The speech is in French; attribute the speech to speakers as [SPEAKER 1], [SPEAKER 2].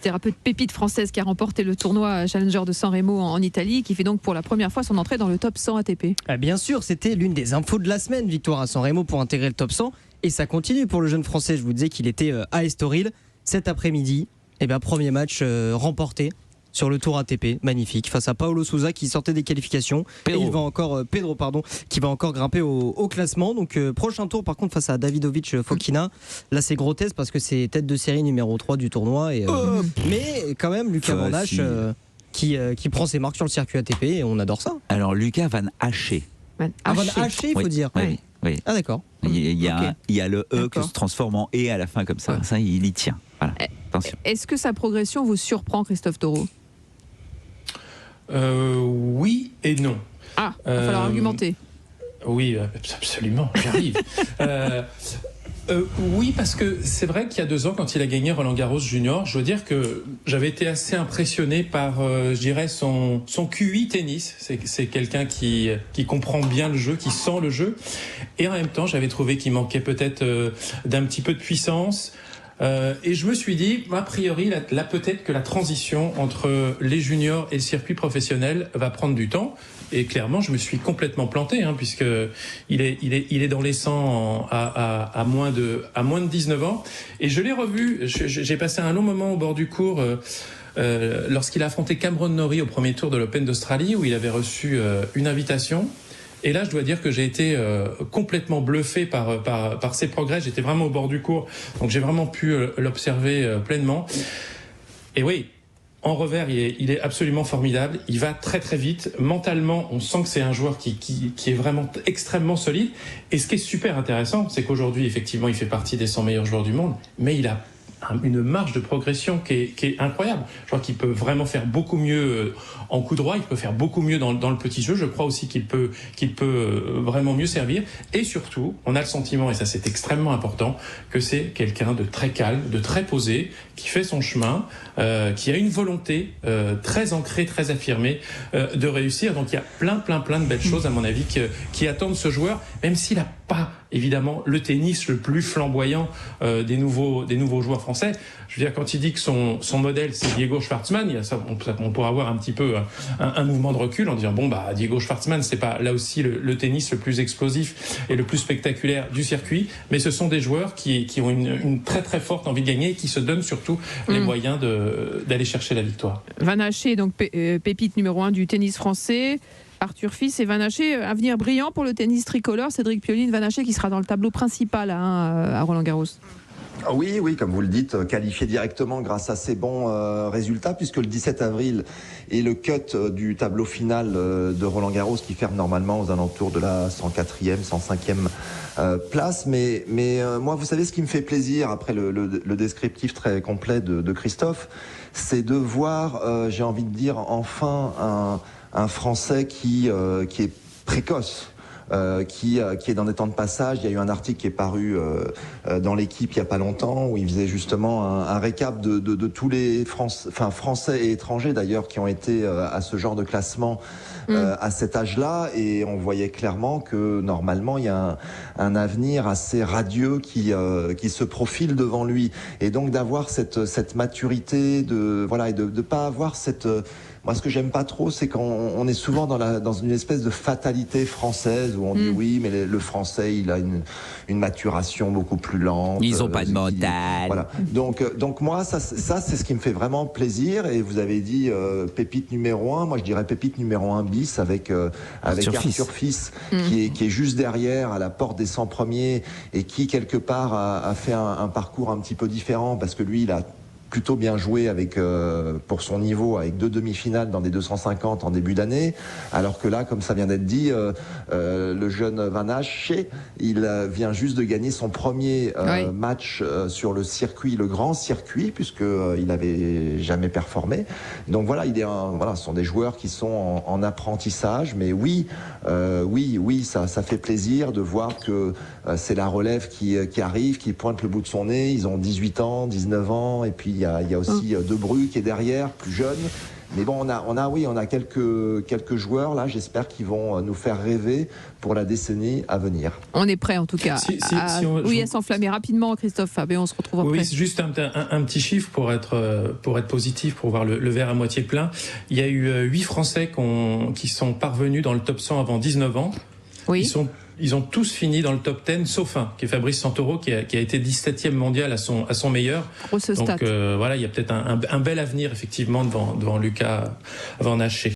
[SPEAKER 1] Thérapeute pépite française qui a remporté le tournoi Challenger de San Remo en Italie, qui fait donc pour la première fois son entrée dans le top 100 ATP.
[SPEAKER 2] Bien sûr, c'était l'une des infos de la semaine, victoire à San Remo pour intégrer le top 100. Et ça continue pour le jeune français. Je vous disais qu'il était à Estoril cet après-midi. Premier match remporté sur le Tour ATP, magnifique, face à Paulo Sousa qui sortait des qualifications. Pedro. Et il va encore, qui va encore grimper au classement. Donc prochain tour par contre face à Davidovic Fokina. Là c'est grotesque parce que c'est tête de série numéro 3 du tournoi. Mais quand même Lucas Van Hache qui prend ses marques sur le circuit ATP et on adore ça.
[SPEAKER 3] Alors Lucas Van Hache.
[SPEAKER 2] Van Hache, il faut dire.
[SPEAKER 3] Oui.
[SPEAKER 2] Ah d'accord.
[SPEAKER 3] Il y a le E qui se transforme en E à la fin comme ça. Ouais. Ça, il y tient. Voilà. Attention.
[SPEAKER 1] Est-ce que sa progression vous surprend, Christophe Taureau ?
[SPEAKER 4] Oui et non.
[SPEAKER 1] Il va falloir argumenter.
[SPEAKER 4] Oui, absolument, j'arrive. Oui, parce que c'est vrai qu'il y a 2 ans, quand il a gagné Roland Garros Junior, je dois dire que j'avais été assez impressionné par, je dirais, son QI tennis. C'est quelqu'un qui comprend bien le jeu, qui sent le jeu. Et en même temps, j'avais trouvé qu'il manquait peut-être d'un petit peu de puissance. Et je me suis dit, a priori, là peut-être que la transition entre les juniors et le circuit professionnel va prendre du temps. Et clairement, je me suis complètement planté, puisque il est dans les 100 à moins de 19 ans. Et je l'ai revu. J'ai passé un long moment au bord du cours lorsqu'il a affronté Cameron Norrie au premier tour de l'Open d'Australie, où il avait reçu une invitation. Et là, je dois dire que j'ai été complètement bluffé par ses progrès. J'étais vraiment au bord du cours, donc j'ai vraiment pu l'observer pleinement. Et oui, en revers, il est absolument formidable. Il va très très vite. Mentalement, on sent que c'est un joueur qui est vraiment extrêmement solide. Et ce qui est super intéressant, c'est qu'aujourd'hui, effectivement, il fait partie des 100 meilleurs joueurs du monde, mais il a une marge de progression qui est incroyable. Je crois qu'il peut vraiment faire beaucoup mieux en coup droit, il peut faire beaucoup mieux dans le petit jeu. Je crois aussi qu'il peut vraiment mieux servir. Et surtout, on a le sentiment, et ça c'est extrêmement important, que c'est quelqu'un de très calme, de très posé, qui fait son chemin, qui a une volonté très ancrée, très affirmée de réussir. Donc il y a plein de belles choses, à mon avis, qui attendent ce joueur, même s'il n'a pas évidemment le tennis le plus flamboyant des nouveaux joueurs français. Je veux dire, quand il dit que son modèle c'est Diego Schwartzmann, on pourra avoir un petit peu un mouvement de recul en disant Diego Schwartzmann c'est pas là aussi le tennis le plus explosif et le plus spectaculaire du circuit, mais ce sont des joueurs qui ont une très très forte envie de gagner et qui se donnent surtout les moyens d'aller chercher la victoire.
[SPEAKER 1] Van Hache, donc pépite numéro 1 du tennis français. Arthur Fils et Van Hache, avenir brillant pour le tennis tricolore. Cédric Pioline, Van Hache qui sera dans le tableau principal à Roland-Garros.
[SPEAKER 5] Oui, comme vous le dites, qualifié directement grâce à ses bons résultats, puisque le 17 avril est le cut du tableau final de Roland-Garros qui ferme normalement aux alentours de la 104e, 105e place. Mais moi, vous savez, ce qui me fait plaisir, après le descriptif très complet de Christophe, c'est de voir, j'ai envie de dire, enfin un Français qui est précoce. Qui est dans des temps de passage. Il y a eu un article qui est paru dans l'équipe il y a pas longtemps où il faisait justement un récap de tous les Français et étrangers d'ailleurs qui ont été à ce genre de classement à cet âge-là, et on voyait clairement que normalement il y a un avenir assez radieux qui se profile devant lui, et donc d'avoir cette maturité et de pas avoir cette moi, ce que j'aime pas trop, c'est qu'on est souvent dans une espèce de fatalité française où on dit oui, mais le français, il a une maturation beaucoup plus lente.
[SPEAKER 3] Ils ont pas de mental.
[SPEAKER 5] Voilà. Donc moi, ça, c'est ce qui me fait vraiment plaisir. Et vous avez dit pépite numéro 1. Moi, je dirais pépite numéro 1 bis avec Arthur Fils, qui est juste derrière, à la porte des 100 premiers, et qui, quelque part, a fait un parcours un petit peu différent, parce que lui, il a plutôt bien joué pour son niveau, avec 2 demi-finales dans des 250 en début d'année, alors que là, comme ça vient d'être dit, le jeune Van Hache, il vient juste de gagner son premier match sur le circuit, le grand circuit, puisqu'il n'avait jamais performé. Donc voilà, ce sont des joueurs qui sont en apprentissage, mais oui, ça fait plaisir de voir que c'est la relève qui arrive, qui pointe le bout de son nez. Ils ont 18 ans, 19 ans, et puis il y a aussi Debru qui est derrière, plus jeune. Mais bon, on a quelques joueurs là, j'espère qu'ils vont nous faire rêver pour la décennie à venir.
[SPEAKER 1] On est prêt en tout cas. À s'enflammer rapidement, Christophe Fabre, et on se retrouve après.
[SPEAKER 4] Oui, c'est juste un petit chiffre pour être positif, pour voir le verre à moitié plein. Il y a eu 8 Français qui sont parvenus dans le top 100 avant 19 ans.
[SPEAKER 1] Oui.
[SPEAKER 4] Ils ont tous fini dans le top 10, sauf un, qui est Fabrice Santoro, qui a été 17e mondial à son meilleur.
[SPEAKER 1] Grosse stat.
[SPEAKER 4] Donc voilà, il y a peut-être un bel avenir effectivement devant Lucas Van Haché.